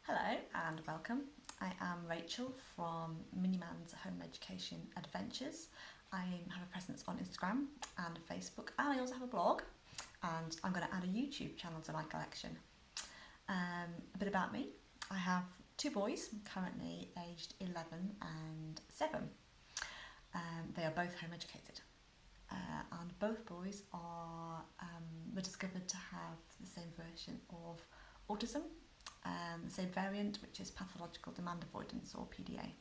Hello and welcome. I am Rachel from MiniMansHomeEducationAdventures. I have a presence on Instagram and Facebook, and I also have a blog, and I'm going to add a YouTube channel to my collection. A bit about me. I have two boys, currently aged 11 and 7. They are both home educated, and both boys were discovered to have the same version of autism, the same variant, which is Pathological Demand Avoidance, or PDA.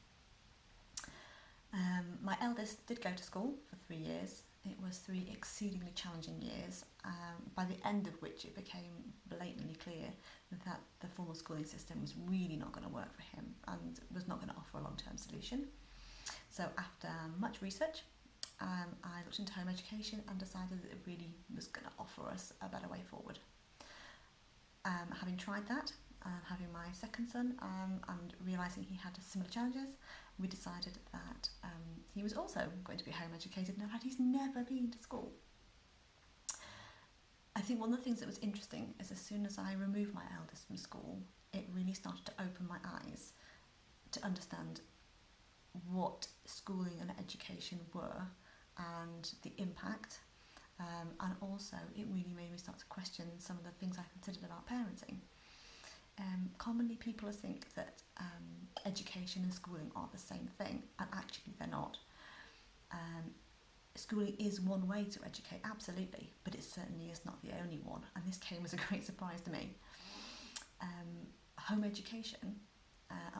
My eldest did go to school for 3 years. It was 3 exceedingly challenging years, by the end of which it became blatantly clear that the formal schooling system was really not going to work for him and was not going to offer a long-term solution. So after much research, I looked into home education and decided that it really was going to offer us a better way forward. Having tried that, having my second son, and realising he had similar challenges, we decided that he was also going to be home educated, and in fact he's never been to school. I think one of the things that was interesting is as soon as I removed my eldest from school, it really started to open my eyes to understand what schooling and education were and the impact, and also it really made me start to question some of the things I considered about parenting. Commonly people think that education and schooling are the same thing, and actually they're not. Schooling is one way to educate, absolutely, but it certainly is not the only one, and this came as a great surprise to me. Home education,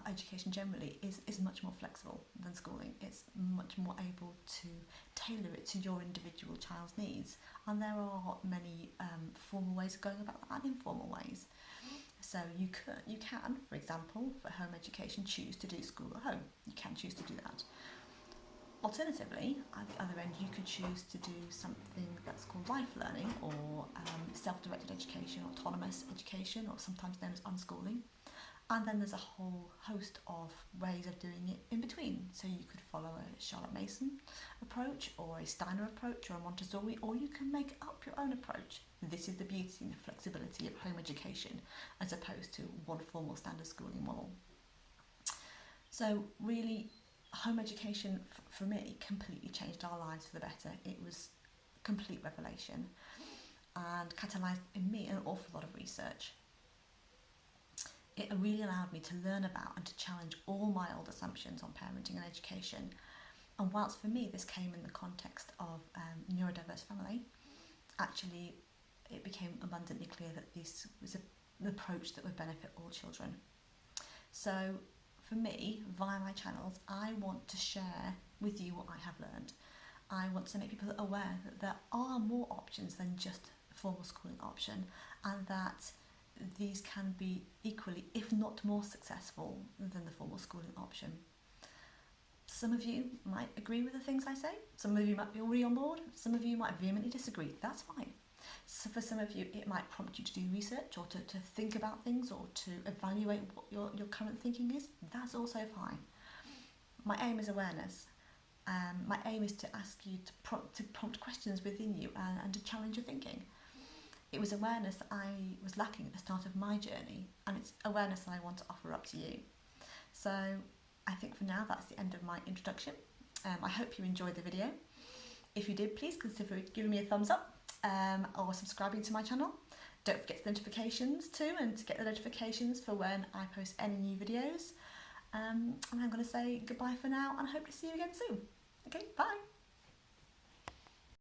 education generally, is much more flexible than schooling. It's much more able to tailor it to your individual child's needs, and there are many formal ways of going about that and informal ways. So you can, for example, for home education, choose to do school at home. You can choose to do that. Alternatively, at the other end, you could choose to do something that's called life learning, or self-directed education, autonomous education, or sometimes known as unschooling. And then there's a whole host of ways of doing it in between. So you could follow a Charlotte Mason approach, or a Steiner approach, or a Montessori, or you can make up your own approach. This is the beauty and the flexibility of home education, as opposed to one formal standard schooling model. So really, home education for me completely changed our lives for the better. It was a complete revelation and catalysed in me an awful lot of research. It really allowed me to learn about and to challenge all my old assumptions on parenting and education. And whilst for me this came in the context of neurodiverse family, actually it became abundantly clear that this was an approach that would benefit all children. So for me, via my channels, I want to share with you what I have learned. I want to make people aware that there are more options than just a formal schooling option, and that these can be equally, if not more successful than the formal schooling option. Some of you might agree with the things I say, some of you might be already on board, some of you might vehemently disagree, that's fine. So for some of you it might prompt you to do research, or to think about things, or to evaluate what your current thinking is, that's also fine. My aim is awareness. My aim is to ask you to prompt questions within you, and to challenge your thinking. It was awareness that I was lacking at the start of my journey, and it's awareness that I want to offer up to you. So I think for now that's the end of my introduction. I hope you enjoyed the video. If you did, please consider giving me a thumbs up, or subscribing to my channel. Don't forget the notifications too, and to get the notifications for when I post any new videos. And I'm going to say goodbye for now, and I hope to see you again soon.